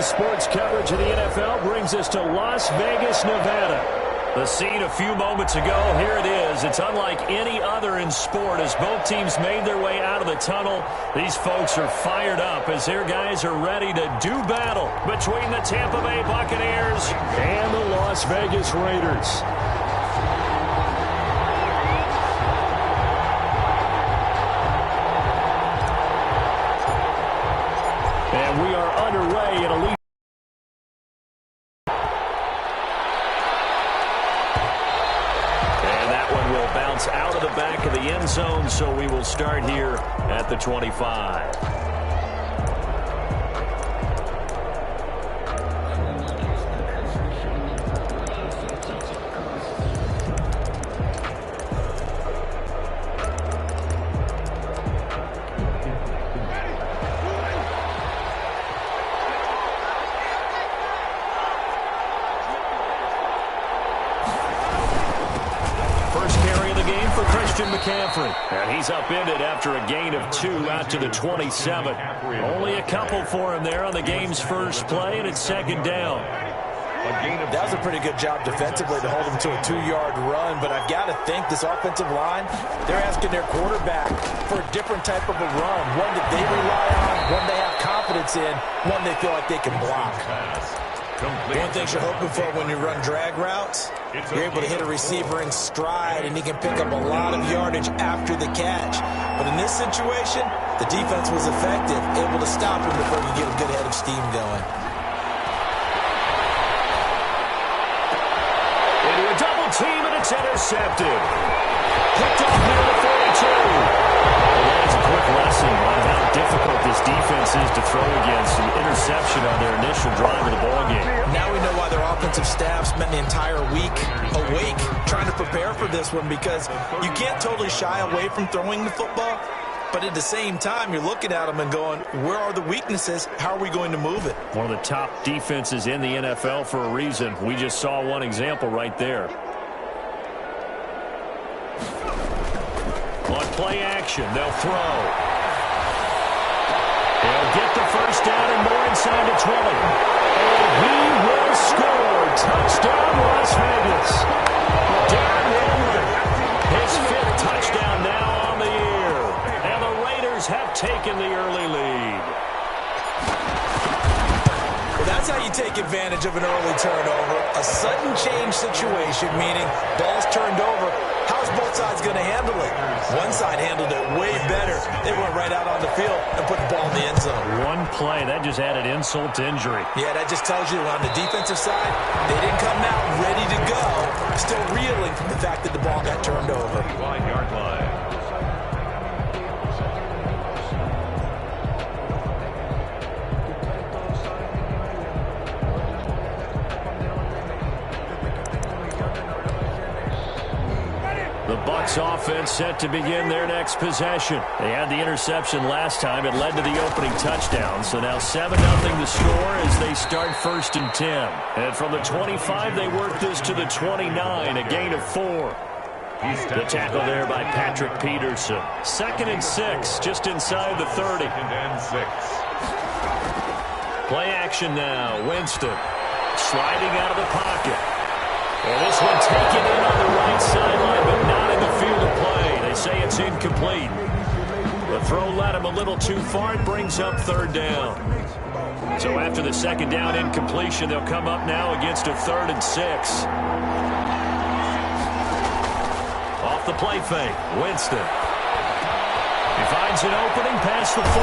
sports coverage of the NFL brings us to Las Vegas, Nevada. The scene a few moments ago, here it is. It's unlike any other in sport as both teams made their way out of the tunnel. These folks are fired up as their guys are ready to do battle between the Tampa Bay Buccaneers and the Las Vegas Raiders. And we are underway in a lead. Bounce out of the back of the end zone, so we will start here at the 25. And he's upended after a gain of 2 out to the 27. Only a couple for him there on the game's first play, and it's second down. That was a pretty good job defensively to hold him to a 2-yard run, but I've got to think this offensive line, they're asking their quarterback for a different type of a run, one that they rely on, one they have confidence in, one they feel like they can block. One thing you're hoping for when you run drag routes, you're able to hit a receiver in stride, and he can pick up a lot of yardage after the catch. But in this situation, the defense was effective, able to stop him before you get a good head of steam going. Into a double team, and it's intercepted. Picked off near the 42. That's a quick lesson on how difficult this defense is to throw against. An interception on their initial drive of the ballgame. Now we know why their offensive staff spent the entire week awake trying to prepare for this one, because you can't totally shy away from throwing the football, but at the same time, you're looking at them and going, where are the weaknesses? How are we going to move it? One of the top defenses in the NFL for a reason. We just saw one example right there. On play action, they'll throw. They'll get the first down and more inside the 20. And he will score. Touchdown, Las Vegas. Darren Waller, his 5th touchdown now on the year. And the Raiders have taken the early lead. Well, that's how you take advantage of an early turnover. A sudden change situation, meaning ball's turned over. How's both sides going to handle it? One side handled it way better. They went right out on the field and put the ball in the end zone. One play, that just added insult to injury. Yeah, that just tells you on the defensive side, they didn't come out ready to go, still reeling from the fact that the ball got turned over. 1-yard line. The Bucs offense set to begin their next possession. They had the interception last time. It led to the opening touchdown. So now 7-0 the score as they start 1st and 10. And from the 25, they work this to the 29, a gain of 4. The tackle there by Patrick Peterson. 2nd and 6, just inside the 30. 2nd and 6. Play action now. Winston sliding out of the pocket. And this one taken in on the right sideline, but not in the field of play. They say it's incomplete. The throw led him a little too far. It brings up 3rd down. So after the 2nd down incompletion, they'll come up now against a 3rd and 6. Off the play fake, Winston. He finds an opening past the 4.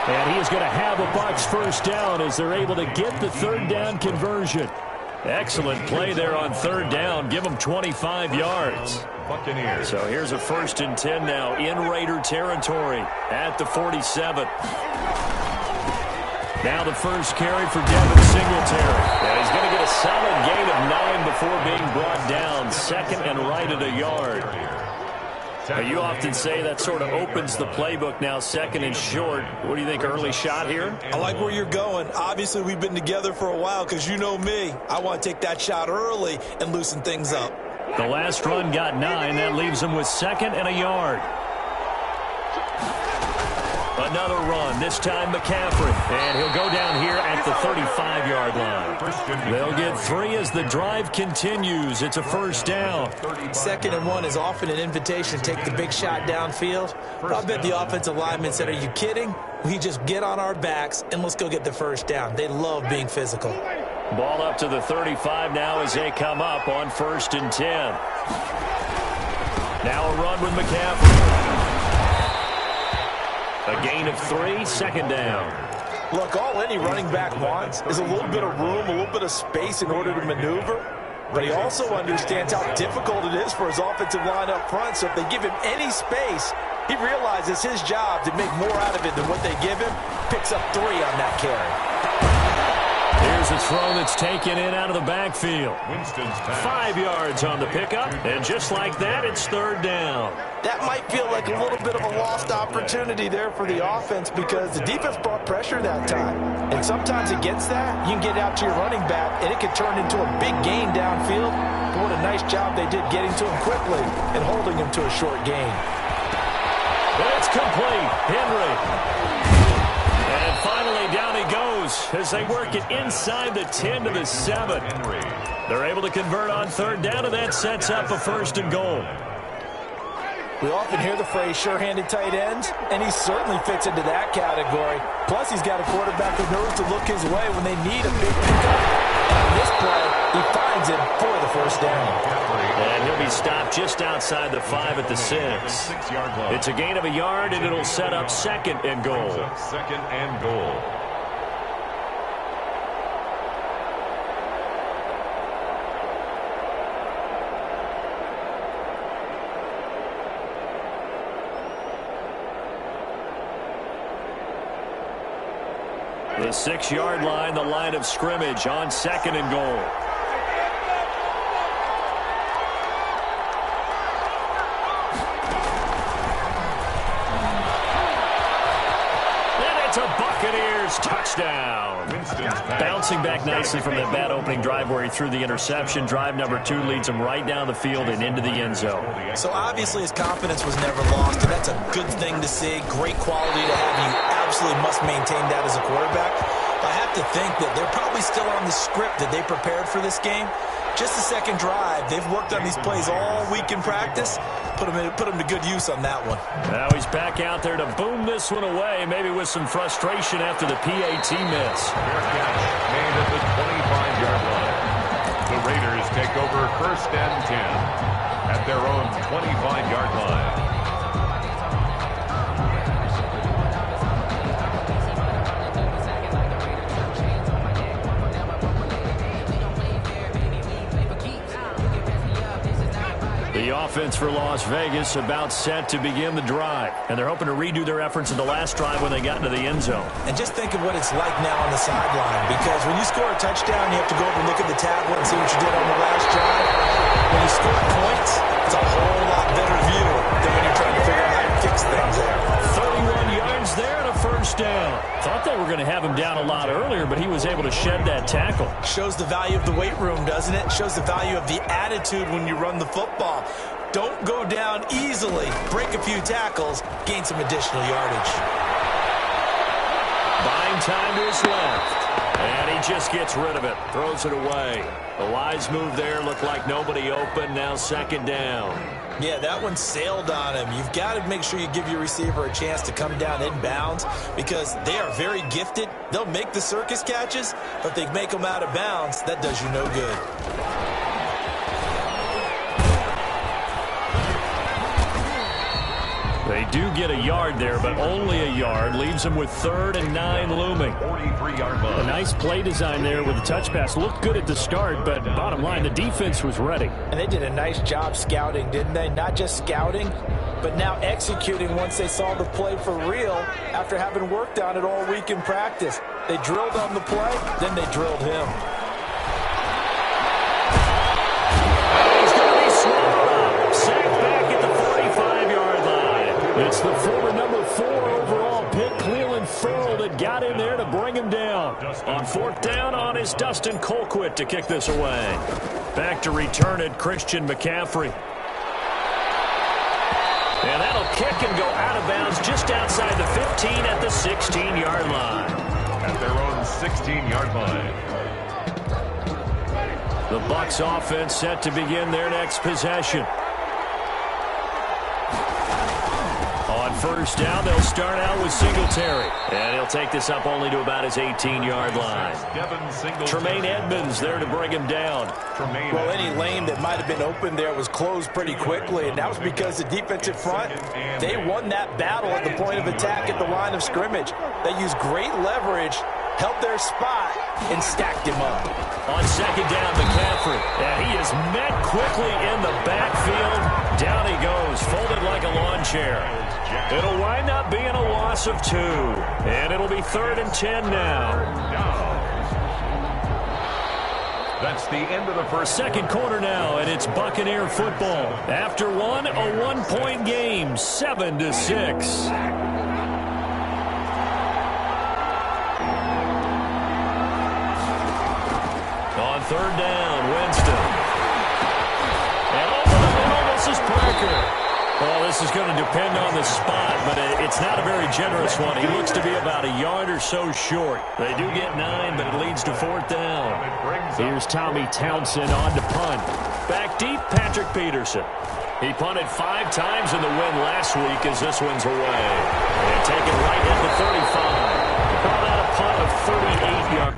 And he is going to have a Bucs first down as they're able to get the 3rd down conversion. Excellent play there on 3rd down. Give them 25 yards. Buccaneers. So here's a 1st and 10 now in Raider territory at the 47. Now the first carry for Devin Singletary. And he's going to get a solid gain of 9 before being brought down. 2nd and right at a yard. Now, you often say that sort of opens the playbook now, 2nd and short. What do you think, early shot here? I like where you're going. Obviously, we've been together for a while because you know me. I want to take that shot early and loosen things up. The last run got 9. That leaves him with 2nd and a yard. Another run, this time McCaffrey. And he'll go down here at the 35-yard line. They'll get 3 as the drive continues. It's a first down. 2nd and 1 is often an invitation to take the big shot downfield. But I bet the offensive lineman said, are you kidding? We just get on our backs and let's go get the first down. They love being physical. Ball up to the 35 now as they come up on 1st and 10. Now a run with McCaffrey. A gain of 3, 2nd down. Look, all any running back wants is a little bit of room, a little bit of space in order to maneuver. But he also understands how difficult it is for his offensive line up front. So if they give him any space, he realizes his job to make more out of it than what they give him. Picks up 3 on that carry. Here's a throw that's taken in out of the backfield. 5 yards on the pickup, and just like that, it's 3rd down. That might feel like a little bit of a lost opportunity there for the offense because the defense brought pressure that time. And sometimes against that, you can get out to your running back, and it can turn into a big gain downfield. But what a nice job they did getting to him quickly and holding him to a short gain. It's complete. Henry. And finally, down he goes as they work it inside the 10 to the 7. They're able to convert on 3rd down, and that sets up a 1st and goal. We often hear the phrase sure-handed tight ends, and he certainly fits into that category. Plus, he's got a quarterback who knows to look his way when they need a big pickup. And on this play, he finds him for the 1st down. And he'll be stopped just outside the 5 at the 6. It's a gain of a yard, and it'll set up 2nd and goal. 2nd and goal. The 6-yard line, the line of scrimmage on 2nd and goal. And it's a Buccaneers touchdown. Bouncing back nicely from that bad opening drive where he threw the interception. Drive number 2 leads him right down the field and into the end zone. So obviously his confidence was never lost, and that's a good thing to see. Great quality to have. You absolutely must maintain that as a quarterback. I have to think that they're probably still on the script that they prepared for this game. Just the 2nd drive. They've worked on these plays all week in practice. Put them to good use on that one. Now he's back out there to boom this one away, maybe with some frustration after the PAT miss. Fair catch made at the 25-yard line. The Raiders take over 1st and 10 at their own 25-yard line. The offense for Las Vegas about set to begin the drive. And they're hoping to redo their efforts in the last drive when they got into the end zone. And just think of what it's like now on the sideline. Because when you score a touchdown, you have to go over and look at the tablet and see what you did on the last drive. When you score points, it's a whole lot better view than when you're trying to figure out how to fix things there. 31 yards there and a 1st down. Thought they were going to have him down a lot earlier, but he was able to shed that tackle. Shows the value of the weight room, doesn't it? Shows the value of the attitude when you run the football. Don't go down easily. Break a few tackles. Gain some additional yardage. Buying time to his left. And he just gets rid of it. Throws it away. A wise move there. Looked like nobody open. Now 2nd down. Yeah, that one sailed on him. You've got to make sure you give your receiver a chance to come down inbounds because they are very gifted. They'll make the circus catches, but if they make them out of bounds, that does you no good. They do get a yard there, but only a yard. Leaves them with 3rd and 9 looming. 43-yard line. A nice play design there with the touch pass. Looked good at the start, but bottom line, the defense was ready. And they did a nice job scouting, didn't they? Not just scouting, but now executing once they saw the play for real after having worked on it all week in practice. They drilled on the play, then they drilled him. He's going to be swallowed up. Sacked back at the 45-yard line. It's the former number 4 overall pick, Cleveland Ferrell, that got in there to bring him down. On 4th down on is Dustin Colquitt to kick this away. Back to return it, Christian McCaffrey. And that'll kick and go out of bounds just outside the 15 at the 16-yard line. At their own 16-yard line. The Bucs offense set to begin their next possession. On first down, they'll start out with Singletary. And he'll take this up only to about his 18-yard line. Tremaine Edmonds there to bring him down. Well, any lane that might have been open there was closed pretty quickly, and that was because the defensive front, they won that battle at the point of attack at the line of scrimmage. They used great leverage, held their spot, and stacked him up. On second down, McCaffrey. And he is met quickly in the backfield. Down he goes, folded like a lawn chair. It'll wind up being a loss of 2. And it'll be 3rd and 10 now. That's the end of the first. Second quarter now, and it's Buccaneer football. After one, a one-point game, 7-6. On third down, Winston. And over the middle, this is Parker. Well, this is going to depend on the spot, but it's not a very generous one. He looks to be about a yard or so short. They do get 9, but it leads to 4th down. Here's Tommy Townsend on to punt. Back deep, Patrick Peterson. He punted 5 times in the win last week as this one's away. And taken right at the 35. Call that a punt of 38 yards.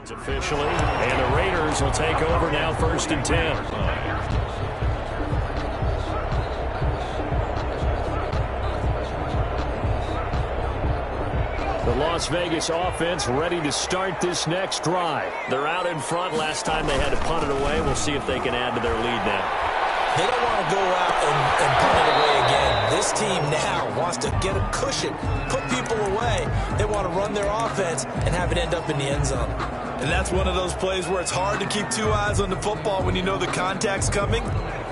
Officially, and the Raiders will take over now, 1st and 10. The Las Vegas offense ready to start this next drive. They're out in front. Last time they had to punt it away. We'll see if they can add to their lead now. They don't want to go out and punt it away again. This team now wants to get a cushion, put people away. They want to run their offense and have it end up in the end zone. And that's one of those plays where it's hard to keep 2 eyes on the football when you know the contact's coming,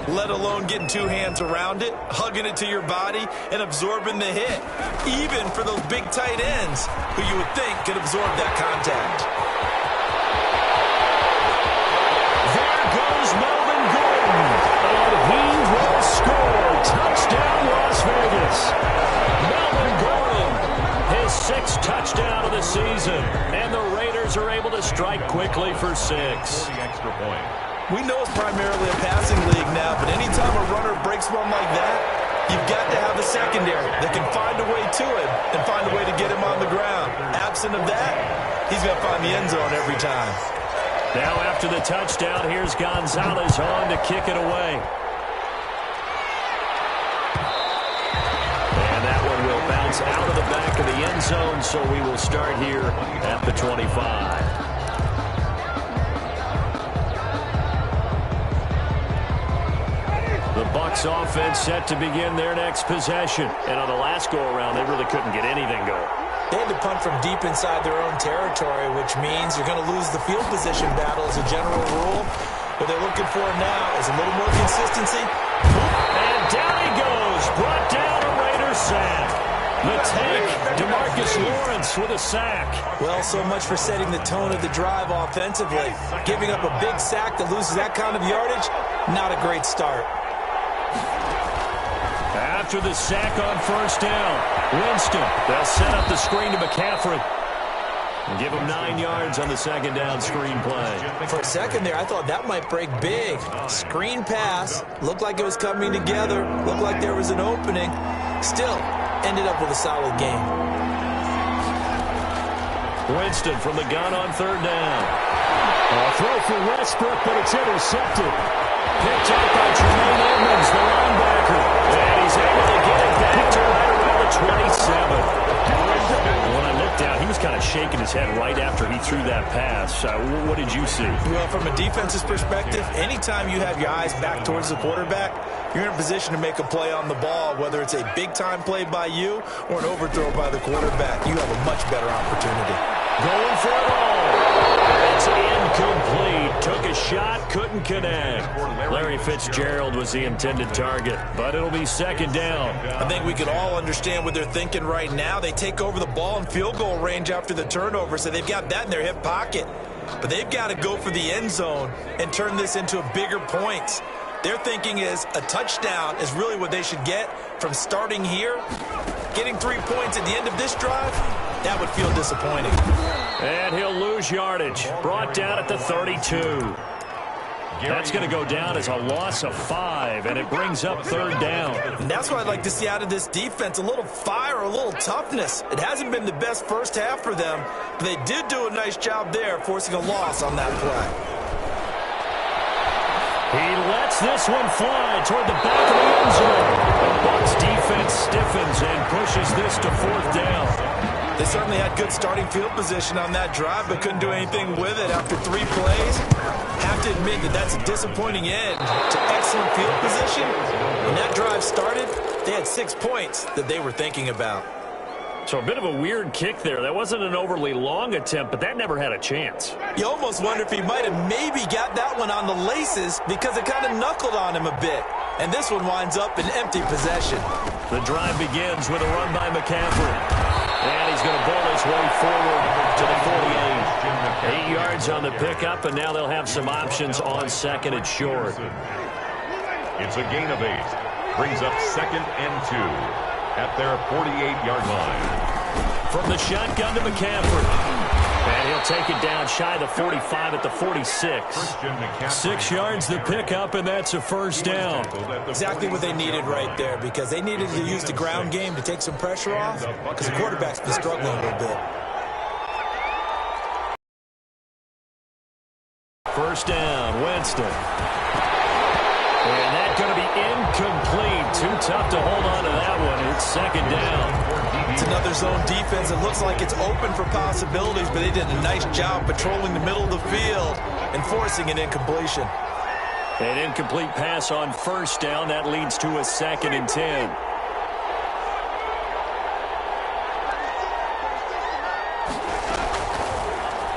let alone getting 2 hands around it, hugging it to your body, and absorbing the hit, even for those big tight ends who you would think could absorb that contact. There goes Melvin Gordon, and he will score. Touchdown, Las Vegas. Melvin Gordon, his 6th touchdown of the season, and the Raiders are able to strike quickly for 6. Extra point. We know it's primarily a passing league now, but anytime a runner breaks one like that, you've got to have a secondary that can find a way to him and find a way to get him on the ground. Absent of that, he's going to find the end zone every time. Now after the touchdown, here's Gonzalez on to kick it away. And that one will bounce out of the back of the end zone, so we will start here at the 25. The Bucs offense set to begin their next possession. And on the last go-around, they really couldn't get anything going. They had to punt from deep inside their own territory, which means you're going to lose the field position battle as a general rule. What they're looking for now is a little more consistency. And down he goes. Brought down a Raider sack. The tank, DeMarcus Lawrence with a sack. Well, so much for setting the tone of the drive offensively. Giving up a big sack that loses that kind of yardage, not a great start. After the sack on first down, Winston, they'll set up the screen to McCaffrey. And give him 9 yards on the second down screen play. For a second there, I thought that might break big. Screen pass, looked like it was coming together, looked like there was an opening. Still, ended up with a solid game. Winston from the gun on third down. A throw for Westbrook, but it's intercepted. Picked up by Tremaine Edmonds, the linebacker. And he's able to get it back to right around the 27. When I looked down, he was kind of shaking his head right after he threw that pass. What did you see? Well, from a defense's perspective, anytime you have your eyes back towards the quarterback, you're in a position to make a play on the ball, whether it's a big-time play by you or an overthrow by the quarterback. You have a much better opportunity. Going for it all. It's incomplete. Took a shot, couldn't connect. Larry Fitzgerald was the intended target, but it'll be second down. I think we can all understand what they're thinking right now. They take over the ball in field goal range after the turnover, so they've got that in their hip pocket. But they've got to go for the end zone and turn this into a bigger points. Their thinking is a touchdown is really what they should get from starting here. Getting 3 points at the end of this drive, that would feel disappointing. And he'll lose yardage. Brought down at the 32. That's going to go down as a loss of 5, and it brings up third down. And that's what I'd like to see out of this defense, a little fire, a little toughness. It hasn't been the best first half for them, but they did do a nice job there, forcing a loss on that play. He lets this one fly toward the back of the end zone. The Bucs defense stiffens and pushes this to fourth down. They certainly had good starting field position on that drive, but couldn't do anything with it after 3 plays. Have to admit that that's a disappointing end to excellent field position. When that drive started, they had 6 points that they were thinking about. So a bit of a weird kick there. That wasn't an overly long attempt, but that never had a chance. You almost wonder if he might have maybe got that one on the laces because it kind of knuckled on him a bit. And this one winds up in empty possession. The drive begins with a run by McCaffrey. And he's going to bowl his way forward to the 48. 8 yards on the pickup, and now they'll have some options on second and short. It's a gain of 8. Brings up second and 2 at their 48-yard line. From the shotgun to McCaffrey. And he'll take it down shy of the 45 at the 46. 6 yards the pickup, and that's a first down. Exactly what they needed right there, because they needed to use the ground game to take some pressure off, because the quarterback's been struggling a little bit. First down, Winston. And that's going to be incomplete. Too tough to hold on to that one. It's second down. It's another zone defense. It looks like it's open for possibilities, but they did a nice job patrolling the middle of the field and forcing an incompletion. An incomplete pass on first down. That leads to a second and 10.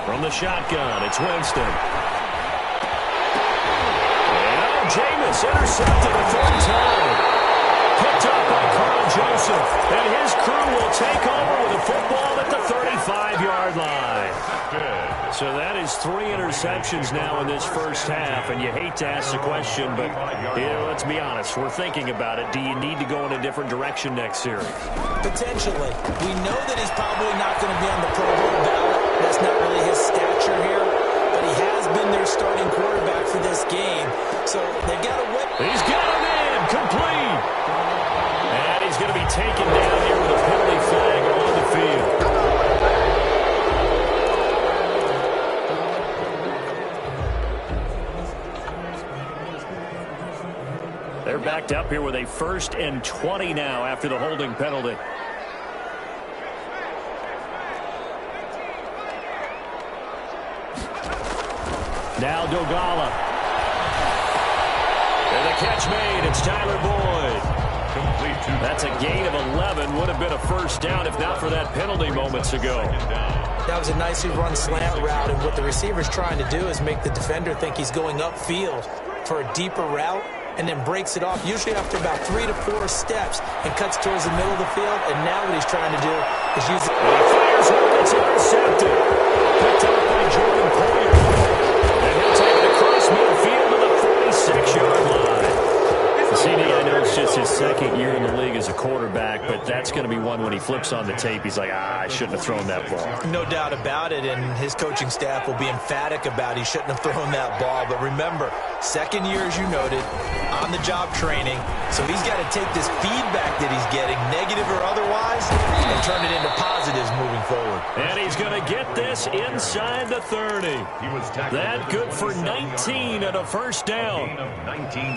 From the shotgun, it's Winston. And Jameis intercepted a third time. Picked up by Carl Joseph. And his crew will take over with a football at the 35-yard line. So that is 3 interceptions now in this first half. And you hate to ask the question, but let's be honest. We're thinking about it. Do you need to go in a different direction next series? Potentially. We know that he's probably not going to be on the Pro Bowl ballot. That's not really his stature here. But he has been their starting quarterback for this game. So they've got to win. He's got him in. Complete. And he's going to be taken down here with a penalty flag on the field. They're backed up here with a 1st and 20 now after the holding penalty. Now Dogala. And the catch made. It's Tyler Boyd. That's a gain of 11. Would have been a first down if not for that penalty moments ago. That was a nicely run slant route, and what the receiver's trying to do is make the defender think he's going upfield for a deeper route, and then breaks it off, usually after about 3 to 4 steps, and cuts towards the middle of the field. And now what he's trying to do is use it. He fires one. It's intercepted. Picked up by Jordan Poyer. And he'll take it across midfield to the 46-yard line. CD, I know it's just his second year in the league as a quarterback, but that's going to be one when he flips on the tape, he's like, I shouldn't have thrown that ball. No doubt about it, and his coaching staff will be emphatic about he shouldn't have thrown that ball. But remember, Second year, as you noted, on-the-job training. So he's got to take this feedback that he's getting, negative or otherwise, and turn it into positives moving forward. And he's going to get this inside the 30. That good for 19 and a first down.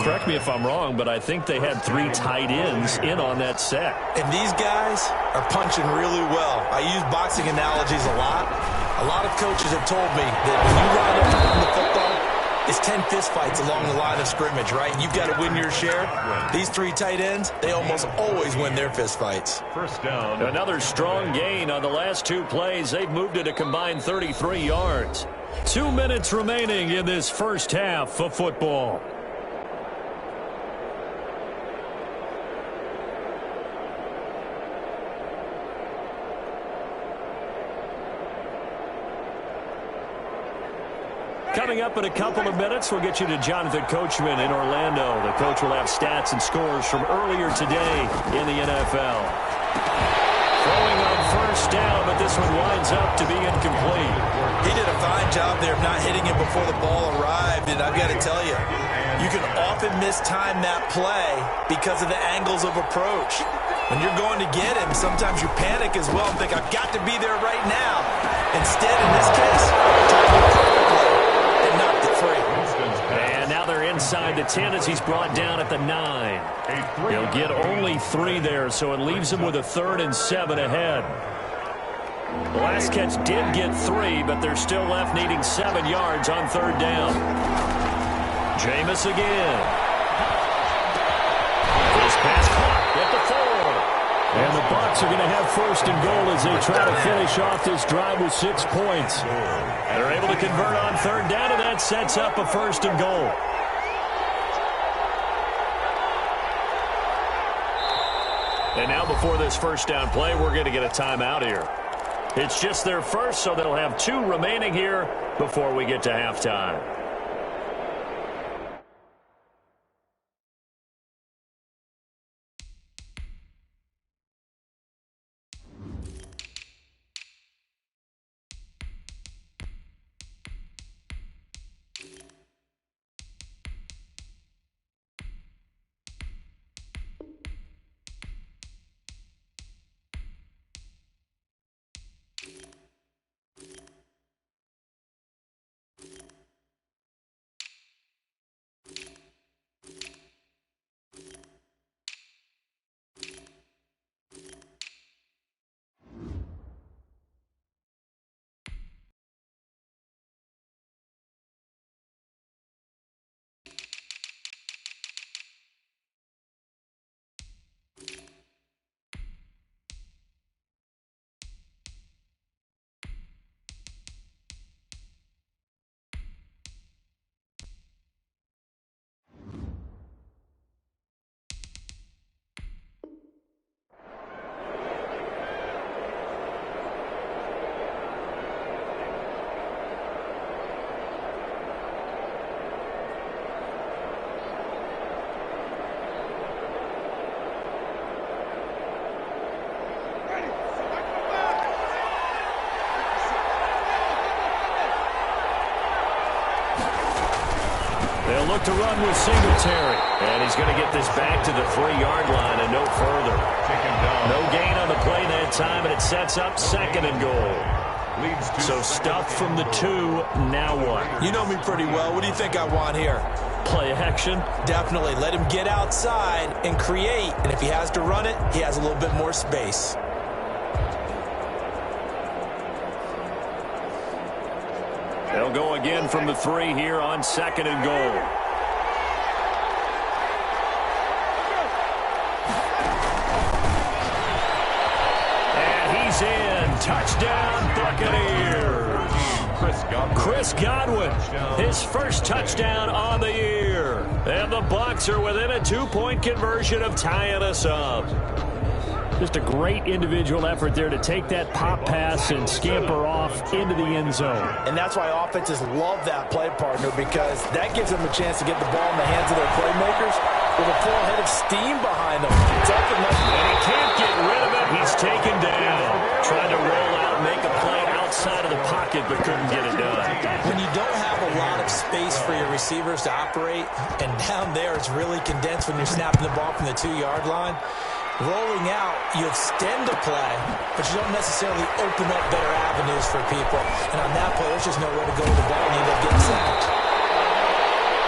Correct me if I'm wrong, but I think they had 3 tight ends in on that set. And these guys are punching really well. I use boxing analogies a lot. A lot of coaches have told me that when you line up to run the football, it's 10 fistfights along the line of scrimmage, right? You've got to win your share. These 3 tight ends, they almost always win their fistfights. First down. Another strong gain on the last 2 plays. They've moved it a combined 33 yards. 2 minutes remaining in this first half of football. Coming up in a couple of minutes, we'll get you to Jonathan Coachman in Orlando. The coach will have stats and scores from earlier today in the NFL. Throwing on first down, but this one winds up to be incomplete. He did a fine job there of not hitting it before the ball arrived, and I've got to tell you, you can often mistime that play because of the angles of approach. When you're going to get him, sometimes you panic as well and think, I've got to be there right now. Instead, in this case, targeted perfectly and knocked it free. And now they're inside the 10 as he's brought down at the 9. He'll get only 3 there, so it leaves him with a 3rd and 7 ahead. The last catch did get 3, but they're still left needing 7 yards on 3rd down. Jameis again. This pass caught at the 4. And the Bucs are going to have 1st and goal as they try to finish off this drive with 6 points. They're able to convert on 3rd down, and that sets up a 1st and goal. And now before this first down play, we're going to get a timeout here. It's just their first, so they'll have 2 remaining here before we get to halftime. They'll look to run with Singletary. And he's going to get this back to the 3-yard line and no further. No gain on the play that time, and it sets up 2nd and goal. So stuff from the 2, now what? You know me pretty well. What do you think I want here? Play action? Definitely. Let him get outside and create. And if he has to run it, he has a little bit more space. They'll go again from the 3 here on 2nd and goal. And he's in. Touchdown, Buccaneers. Chris Godwin, his first touchdown on the year. And the Bucs are within a 2-point conversion of tying us up. Just a great individual effort there to take that pop pass and scamper off into the end zone. And that's why offenses love that play, partner, because that gives them a chance to get the ball in the hands of their playmakers with a full head of steam behind him. It's up and he can't get rid of it. He's taken down. Trying to roll out and make a play outside of the pocket, but couldn't get it done. When you don't have a lot of space for your receivers to operate, and down there it's really condensed when you're snapping the ball from the 2-yard line, rolling out, you extend the play, but you don't necessarily open up better avenues for people. And on that play, there's just nowhere to go with the ball, and you end up getting sacked.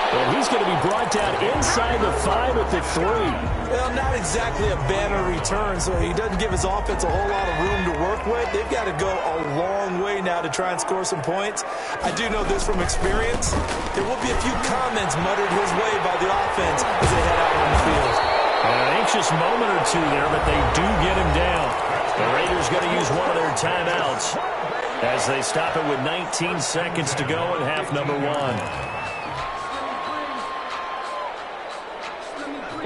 And he's going to be brought down inside the 5 at the 3. Well, not exactly a banner return, so he doesn't give his offense a whole lot of room to work with. They've got to go a long way now to try and score some points. I do know this from experience. There will be a few comments muttered his way by the offense as they head out on the field. An anxious moment or two there, but they do get him down. The Raiders going to use one of their timeouts as they stop it with 19 seconds to go in half number 1.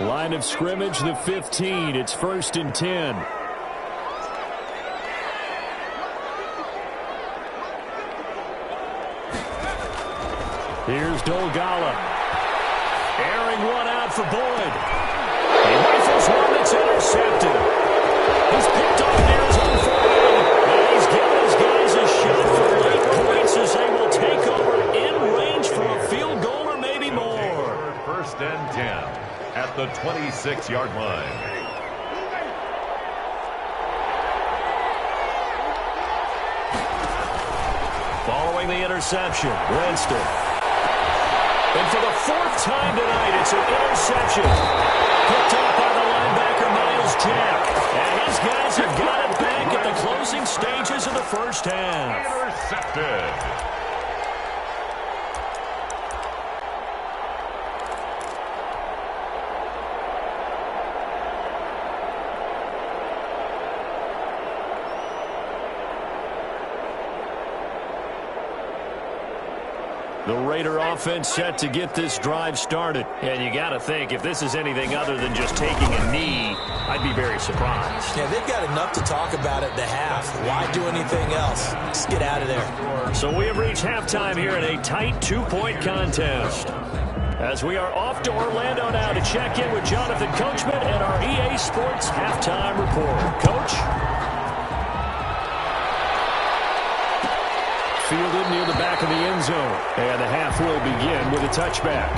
Line of scrimmage, the 15. It's 1st and 10. Here's Dolgala. Airing one out for Boyd. He rifles one that's intercepted. He's picked off near his own 48. And he's given his guys a shot for late points as they will take over in range for a field goal or maybe more. 1st and 10. At the 26-yard line. Following the interception, Winston. And for the 4th time tonight, it's an interception. Picked off by the linebacker, Miles Jack. And his guys have got it back at the closing stages of the first half. Intercepted. The Raider offense set to get this drive started. And you got to think, if this is anything other than just taking a knee, I'd be very surprised. Yeah, they've got enough to talk about at the half. Why do anything else? Just get out of there. So we have reached halftime here in a tight 2-point contest. As we are off to Orlando now to check in with Jonathan Coachman and our EA Sports halftime report. Coach? Fielded near the back of the end zone. And the half will begin with a touchback.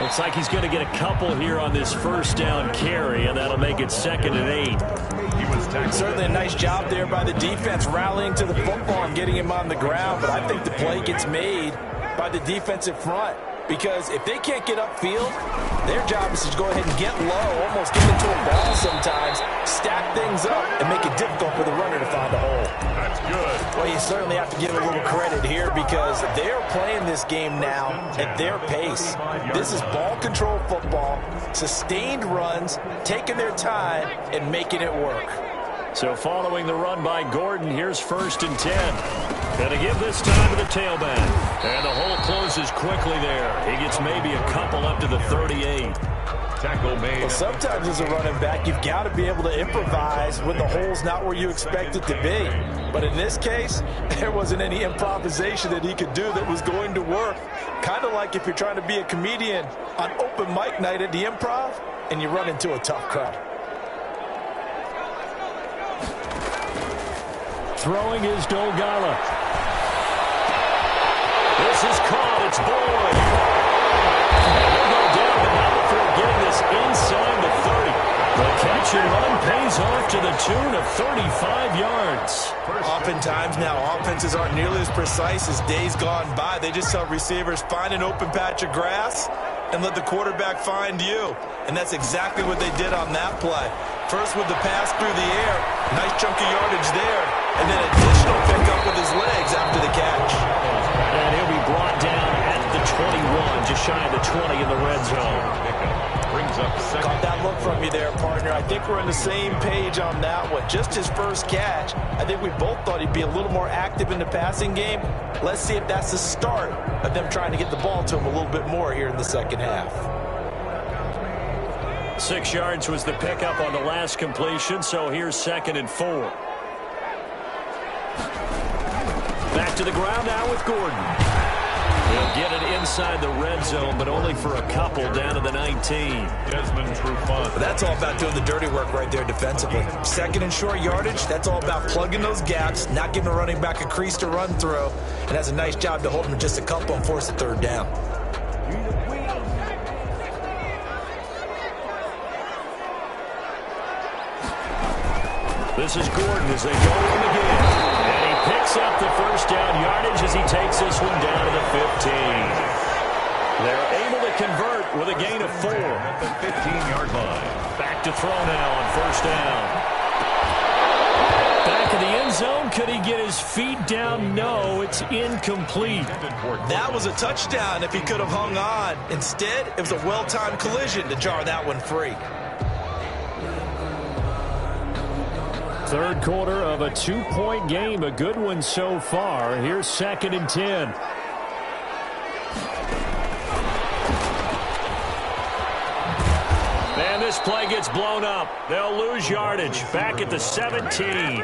Looks like he's going to get a couple here on this first down carry, and that'll make it 2nd and 8. He was tackled. Certainly a nice job there by the defense rallying to the football and getting him on the ground, but I think the play gets made by the defensive front. Because if they can't get upfield, their job is to go ahead and get low, almost get into a ball sometimes, stack things up, and make it difficult for the runner to find a hole. That's good. Well, you certainly have to give a little credit here because they're playing this game now at their pace. This is ball control football, sustained runs, taking their time, and making it work. So following the run by Gordon, here's 1st and 10. Going to give this time to the tailback. And the hole closes quickly there. He gets maybe a couple up to the 38. Tackle made. Well, sometimes as a running back, you've got to be able to improvise when the hole's not where you expect it to be. But in this case, there wasn't any improvisation that he could do that was going to work. Kind of like if you're trying to be a comedian on open mic night at the Improv and you run into a tough crowd. Throwing is Dolgala. This is caught. It's Boyd. And they'll go down, but not before getting this inside the 30. The catch and run pays off to the tune of 35 yards. Oftentimes now, offenses aren't nearly as precise as days gone by. They just tell receivers, find an open patch of grass and let the quarterback find you. And that's exactly what they did on that play. First with the pass through the air, nice chunk of yardage there, and then additional pickup with his legs after the catch. And he'll be brought down at the 21, just shy of the 20 in the red zone. Brings brings up second. Caught that look from you there, partner. I think we're on the same page on that one. Just his first catch. I think we both thought he'd be a little more active in the passing game. Let's see if that's the start of them trying to get the ball to him a little bit more here in the second half. 6 yards was the pickup on the last completion, so here's 2nd and 4. Back to the ground now with Gordon. He'll get it inside the red zone, but only for a couple down to the 19. Desmond Trufant. That's all about doing the dirty work right there defensively. 2nd and short yardage, that's all about plugging those gaps, not giving a running back a crease to run through, and has a nice job to hold him just a couple and force a 3rd down. This is Gordon as they go in again. And he picks up the 1st down yardage as he takes this one down to the 15. They're able to convert with a gain of 4. At the 15-yard line. Back to throw now on 1st down. Back in the end zone. Could he get his feet down? No, it's incomplete. That was a touchdown if he could have hung on. Instead, it was a well-timed collision to jar that one free. 3rd quarter of a 2-point game. A good one so far. Here's 2nd and 10. And this play gets blown up. They'll lose yardage. Back at the 17.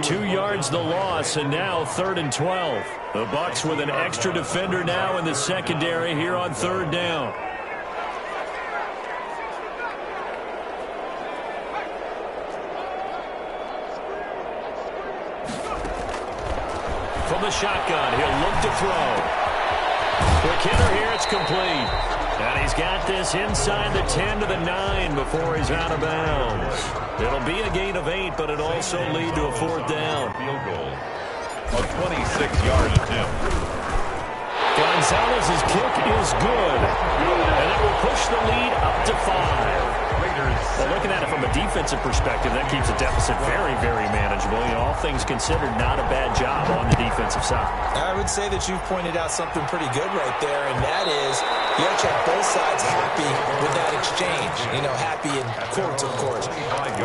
2 yards the loss, and now 3rd and 12. The Bucs with an extra defender now in the secondary here on 3rd down. From the shotgun, he'll look to throw. Quick hitter here, it's complete. And he's got this inside the 10 to the 9 before he's out of bounds. It'll be a gain of 8, but it'll also lead to a 4th down. Field goal. A 26-yard attempt. Gonzalez's kick is good. And it will push the lead up to 5. Well, looking at it from a defensive perspective, that keeps the deficit very, very manageable. You know, all things considered, not a bad job on the defensive side. I would say that you've pointed out something pretty good right there, and that is you have to have both sides happy with that exchange. You know, happy in quotes, of course.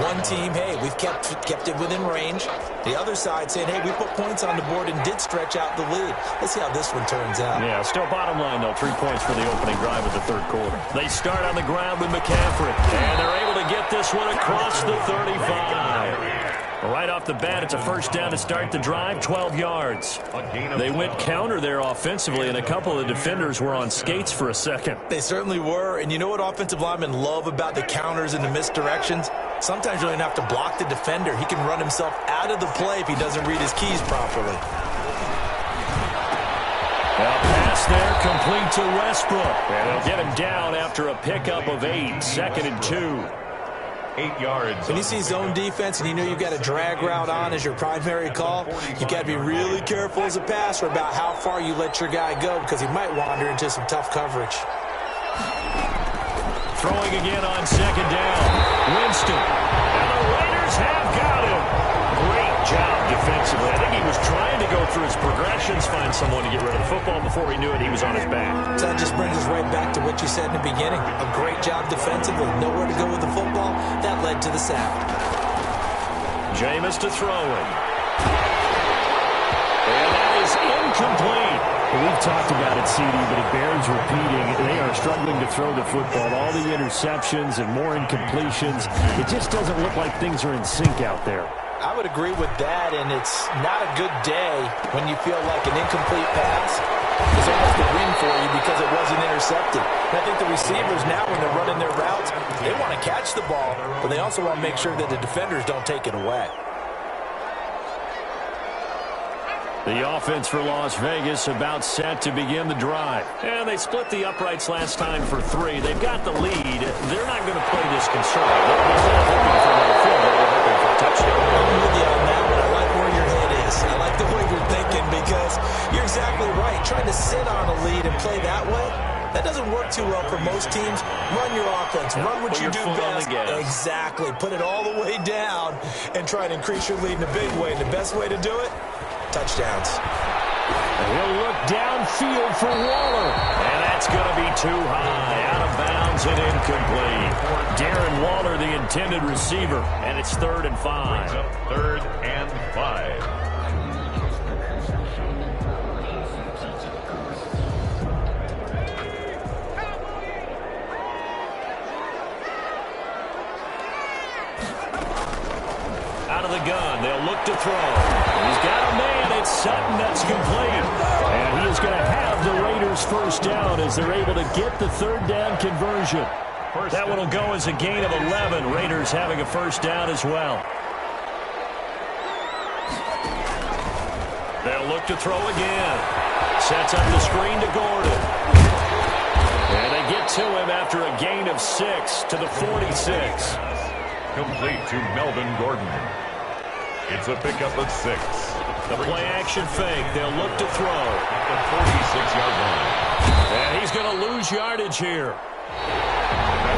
One team, hey, we've kept it within range. The other side saying, hey, we put points on the board and did stretch out the lead. Let's see how this one turns out. Yeah, still bottom line, though, 3 points for the opening drive of the 3rd quarter. They start on the ground with McCaffrey, and they're able to get this one across the 35. Right off the bat, it's a 1st down to start the drive, 12 yards. They went counter there offensively, and a couple of the defenders were on skates for a second. They certainly were, and you know what offensive linemen love about the counters and the misdirections? Sometimes you don't even have to block the defender. He can run himself out of the play if he doesn't read his keys properly. Now pass there, complete to Westbrook. And they'll get him down after a pickup of 8, 2nd and 2. 8 yards. When you see zone defense and you know you've got a drag route on as your primary call, you've got to be really careful as a passer about how far you let your guy go because he might wander into some tough coverage. Throwing again on 2nd down. Winston. And the Raiders have got him. Great job defensively. I think he was trying to go through his progressions, find someone to get rid of the football. Before he knew it, he was on his back. So that just brings us right back to what you said in the beginning. A great job defensively. Nowhere to go with the football. That led to the sack. Jameis to throw it. And that is incomplete. We've talked about it, CD, but it bears repeating. They are struggling to throw the football. All the interceptions and more incompletions. It just doesn't look like things are in sync out there. I would agree with that, and it's not a good day when you feel like an incomplete pass is almost a win for you because it wasn't intercepted. And I think the receivers now, when they're running their routes, they want to catch the ball, but they also want to make sure that the defenders don't take it away. The offense for Las Vegas about set to begin the drive. And they split the uprights last time for 3. They've got the lead. They're not going to play this concerned. They're not hoping for another field goal. They're hoping for a touchdown. I'm with you on that one. I like where your head is. I like the way you're thinking because you're exactly right. Trying to sit on a lead and play that way, that doesn't work too well for most teams. Run your offense. Run what you do best. Exactly. Put it all the way down and try to increase your lead in a big way. And the best way to do it? Touchdowns. He'll look downfield for Waller. And that's going to be too high. Out of bounds and incomplete. Darren Waller, the intended receiver. And it's 3rd and 5. 3rd and 5. Out of the gun. They'll look to throw. He's got a man. It's Sutton. That's complete. And he is going to have the Raiders first down as they're able to get the 3rd down conversion. That one will go as a gain of 11. Raiders having a first down as well. They'll look to throw again. Sets up the screen to Gordon. And they get to him after a gain of 6 to the 46. Complete to Melvin Gordon. It's a pickup of 6. The play-action fake. They'll look to throw. At the 46-yard line. And he's going to lose yardage here.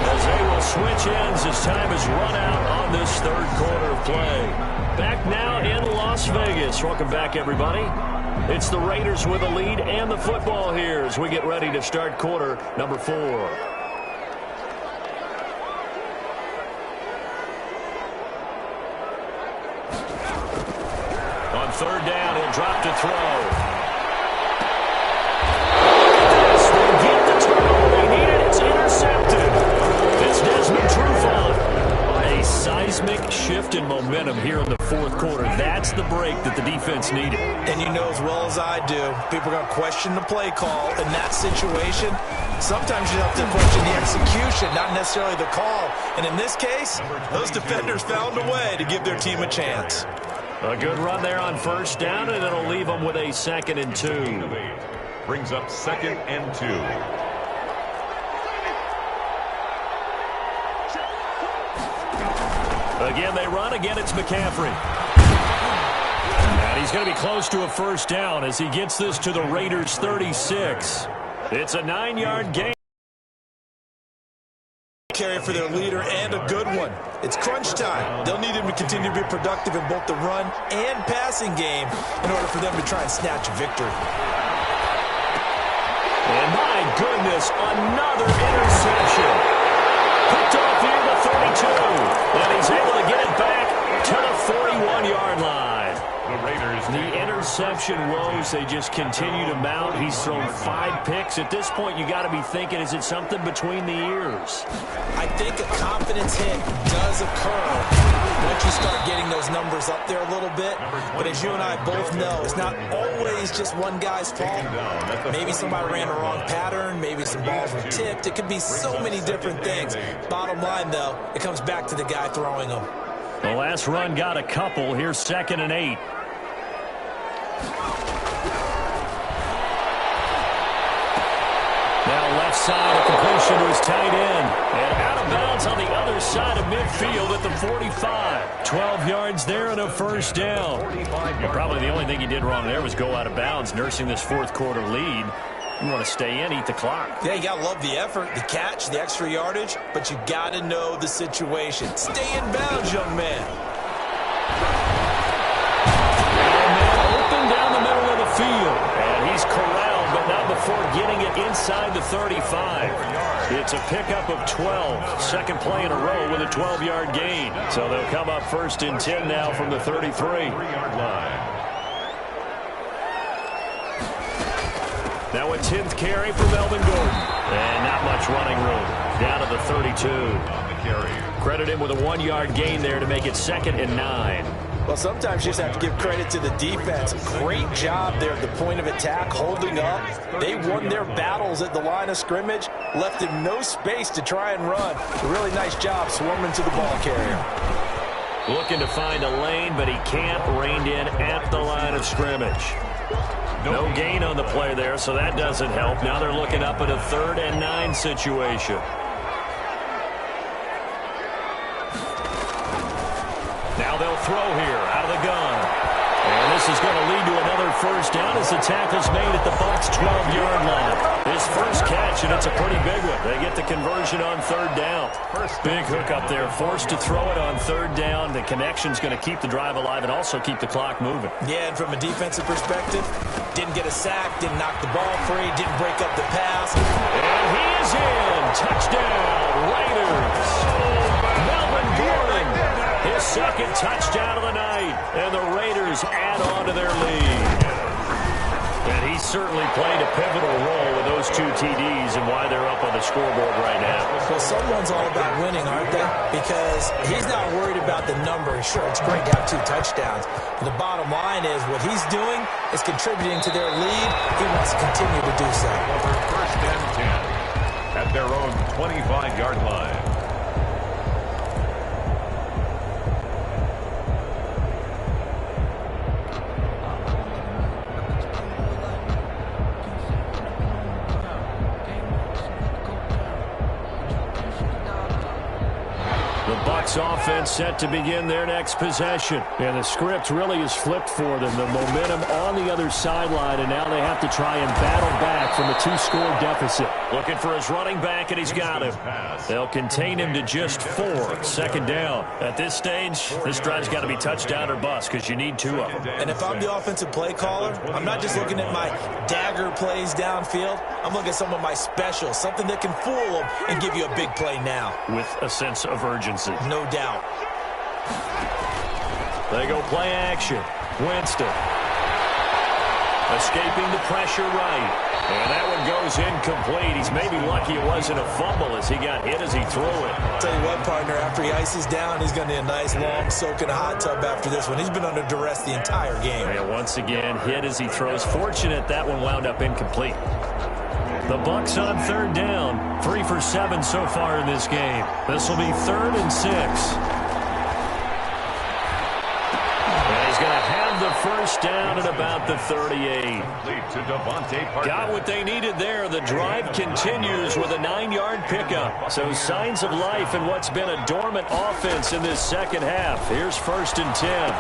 As they will switch ends as time has run out on this 3rd quarter of play. Back now in Las Vegas. Welcome back, everybody. It's the Raiders with a lead and the football here as we get ready to start quarter number 4. On 3rd down, he'll drop to throw. This will get the turnover they needed. It's intercepted. It's Desmond Trufant. A seismic shift in momentum here in the 4th quarter. That's the break that the defense needed. And you know as well as I do, people are going to question the play call in that situation. Sometimes you have to question the execution, not necessarily the call. And in this case, those defenders found a way to give their team a chance. A good run there on 1st down, and it'll leave them with a 2nd and 2. Brings up 2nd and 2. Again, they run. Again, it's McCaffrey. And he's going to be close to a first down as he gets this to the Raiders' 36. It's a 9-yard gain. Carry for their leader and a good one. It's crunch time. They'll need him to continue to be productive in both the run and passing game in order for them to try and snatch a victory. And my goodness, another interception. Picked off near the 32. And he's able to get it back to the 41-yard line. The interception woes, they just continue to mount. He's thrown 5 picks. At this point, you got to be thinking, is it something between the ears? I think a confidence hit does occur once you start getting those numbers up there a little bit. But as you and I both know, it's not always just one guy's fault. Maybe somebody ran a wrong pattern. Maybe some balls were tipped. It could be so many different things. Bottom line, though, it comes back to the guy throwing them. The last run got a couple. Here's 2nd and 8. Now left side, a completion to his tight end. And out of bounds on the other side of midfield at the 45. 12 yards there and a first down. Probably the only thing he did wrong there was go out of bounds, nursing this 4th quarter lead. You want to stay in, eat the clock. Yeah, you got to love the effort, the catch, the extra yardage, but you got to know the situation. Stay in bounds, young man. Open down the middle of the field. And he's corralled, but not before getting it inside the 35. It's a pickup of 12. Second play in a row with a 12-yard gain. So they'll come up 1st and 10 now from the 33-yard line. Now a 10th carry for Melvin Gordon. And not much running room. Down to the 32. Credit him with a 1-yard gain there to make it 2nd and 9. Well, sometimes you just have to give credit to the defense. Great job there at the point of attack, holding up. They won their battles at the line of scrimmage, left him no space to try and run. A really nice job swarming to the ball carrier. Looking to find a lane, but he can't. Reined in at the line of scrimmage. No gain on the play there, so that doesn't help. Now they're looking up at a 3rd and 9 situation. Now they'll throw here out of the gun. And this is going to lead to another first down as the tackle's made at the Bucs' 12-yard line. His first catch, and it's a pretty big one. They get the conversion on third down. Big hook up there, forced to throw it on third down. The connection's going to keep the drive alive and also keep the clock moving. Yeah, and from a defensive perspective, didn't get a sack, didn't knock the ball free, didn't break up the pass. And he is in. Touchdown, Raiders. Melvin Gordon, his second touchdown of the night. And the Raiders add on to their lead. And he certainly played a pivotal role with those two TDs and why they're up on the scoreboard right now. Well, someone's all about winning, aren't they? Because he's not worried about the number. Sure, it's great to have 2 touchdowns. But the bottom line is what he's doing is contributing to their lead. He wants to continue to do so. Over first and 10 at their own 25-yard line. Offense set to begin their next possession. And the script really is flipped for them. The momentum on the other sideline, and now they have to try and battle back from a 2-score deficit. Looking for his running back, and he's got him. They'll contain him to just 4. Second down. At this stage, this drive's got to be touchdown or bust because you need 2 of them. And if I'm the offensive play caller, I'm not just looking at my dagger plays downfield. I'm looking at some of my specials, something that can fool them and give you a big play now. With a sense of urgency. No doubt. They go play action. Winston. Escaping the pressure right. And that one goes incomplete. He's maybe lucky it wasn't a fumble as he got hit as he threw it. Tell you what, partner, after he ices down, he's going to need a nice long soak in a hot tub after this one. He's been under duress the entire game. And once again, hit as he throws. Fortunate that one wound up incomplete. The Bucs on third down. 3 for 7 so far in this game. This will be 3rd and 6. And he's going to have the first down at about the 38. Got what they needed there. The drive continues with a 9-yard pickup. So signs of life in what's been a dormant offense in this second half. Here's 1st and 10.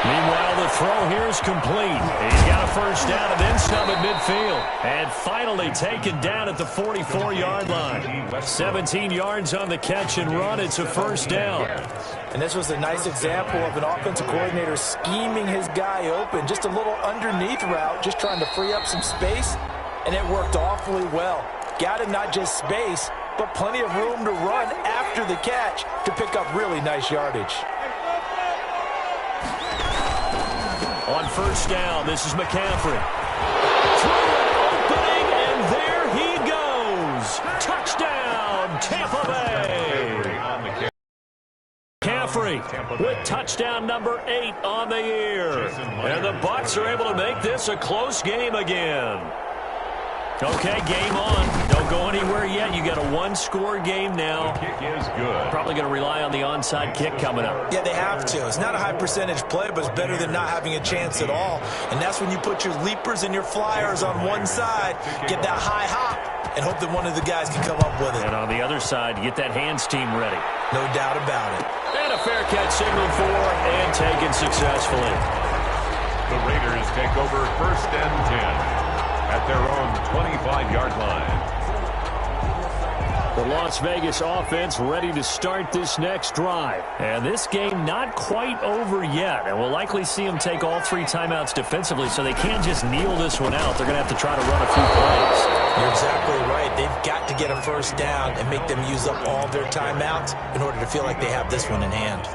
Meanwhile, the throw here is complete. He's got a first down and then some at midfield. And finally taken down at the 44-yard line. 17 yards on the catch and run. It's a first down. And this was a nice example of an offensive coordinator scheming his guy open. Just a little underneath route, just trying to free up some space. And it worked awfully well. Got him not just space, but plenty of room to run after the catch to pick up really nice yardage. On first down, this is McCaffrey. Through an opening, and there he goes. Touchdown, Tampa Bay. McCaffrey with touchdown number 8 on the year. And the Bucs are able to make this a close game again. Okay, game on. Don't go anywhere yet. You got a 1-score game now. The kick is good. Probably going to rely on the onside kick coming up. Yeah, they have to. It's not a high percentage play, but it's better than not having a chance at all. And that's when you put your leapers and your flyers on one side, get that high hop, and hope that one of the guys can come up with it. And on the other side, get that hands team ready. No doubt about it. And a fair catch signaled for and taken successfully. The Raiders take over 1st and 10. At their own 25-yard line. The Las Vegas offense ready to start this next drive. And this game not quite over yet. And we'll likely see them take all 3 timeouts defensively, so they can't just kneel this one out. They're going to have to try to run a few plays. You're exactly right. They've got to get a first down and make them use up all their timeouts in order to feel like they have this one in hand.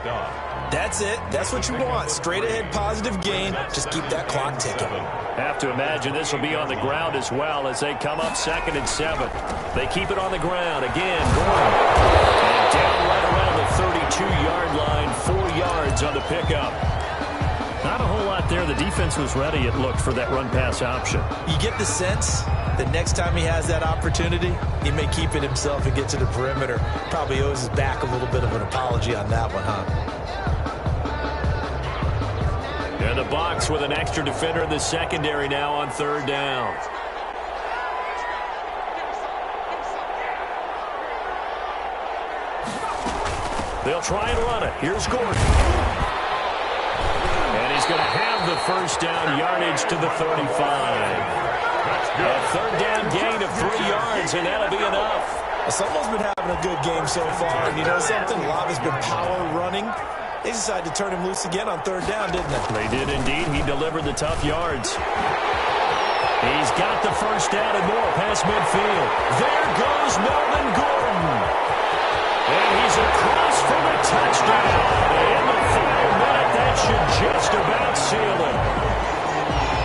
That's it. That's what you want. Straight ahead positive gain. Just keep that clock ticking. Have to imagine this will be on the ground as well as they come up 2nd and 7. They keep it on the ground. Again, Gordon. And down right around the 32-yard line. 4 yards on the pickup. Not a whole lot there. The defense was ready, it looked, for that run-pass option. You get the sense that next time he has that opportunity, he may keep it himself and get to the perimeter. Probably owes his back a little bit of an apology on that one, huh? And the Bucs with an extra defender in the secondary now on 3rd down. They'll try and run it. Here's Gordon. And he's going to have the first down, yardage to the 35. A third down gain of 3 yards, and that'll be enough. Someone's been having a good game so far, and you know something? Love has been power running. They decided to turn him loose again on third down, didn't they? They did indeed. He delivered the tough yards. He's got the first down and more past midfield. There goes Melvin Gordon. And he's across for the touchdown. In the final minute, that should just about seal it.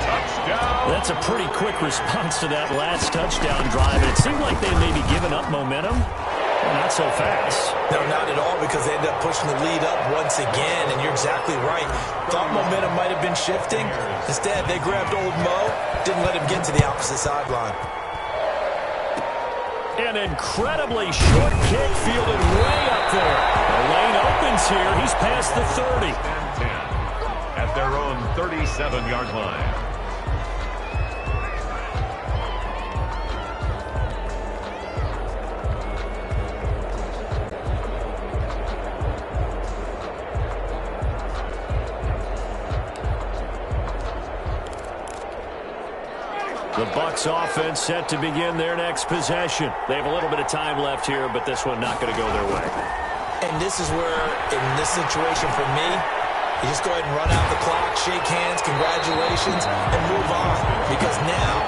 Touchdown. That's a pretty quick response to that last touchdown drive. It seemed like they may be giving up momentum. Well, not so fast. No, not at all, because they ended up pushing the lead up once again, and you're exactly right. Thought momentum might have been shifting. Instead, they grabbed old Mo, didn't let him get to the opposite sideline. An incredibly short kick fielded way up there. The lane opens here. He's past the 30. 10 at their own 37-yard line. The Bucs offense set to begin their next possession. They have a little bit of time left here, but this one not going to go their way. And this is where, in this situation for me, you just go ahead and run out the clock, shake hands, congratulations, and move on. Because now,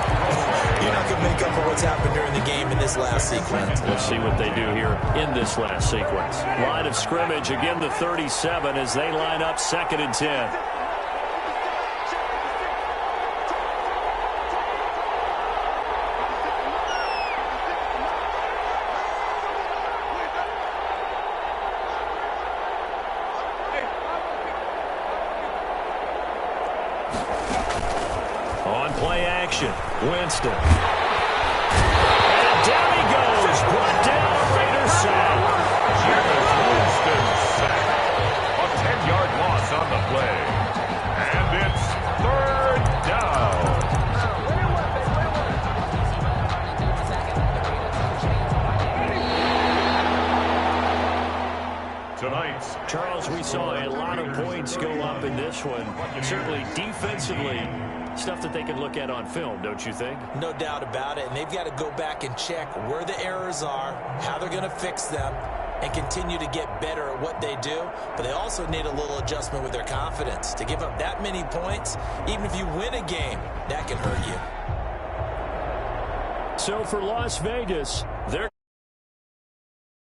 you're not going to make up for what's happened during the game in this last sequence. We'll see what they do here in this last sequence. Line of scrimmage, again the 37 as they line up 2nd and 10. Winston. And down he goes. Brought down a Raider sack. Jameis Winston sack. A 10-yard loss on the play. And it's 3rd down. Tonight's Charles, we saw a lot of points go up in this one. Certainly defensively, stuff that they can look at on film, don't you think? No doubt about it, and they've got to go back and check where the errors are, how they're going to fix them, and continue to get better at what they do. But they also need a little adjustment with their confidence. To give up that many points, even if you win a game, that can hurt you. So for Las Vegas, they're